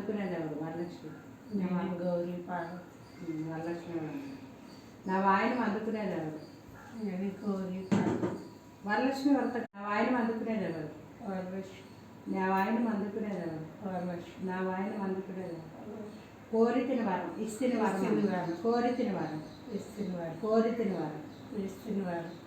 అందుకునేది ఎవరు? వరలక్ష్మి. నేను గౌరీ పార్వతి. వరలక్ష్మి ఎవరు? నా వాయినం అందుకునేది ఎవరు? నేను గౌరీ పార్వతి. వరలక్ష్మి వరత. నా వాయినం అందుకునేది ఎవరు? వరలక్ష్మి. నా వాయినం అందుకునేది ఎవరు? వరలక్ష్మి. నా వాయినం అందుకునేది ఎవరు? కోరితిన వరం ఇస్తిన వరం. కోరితిన వరం ఇస్తున్న వారు. కోరితిన వరం ఇస్తున్న వారు.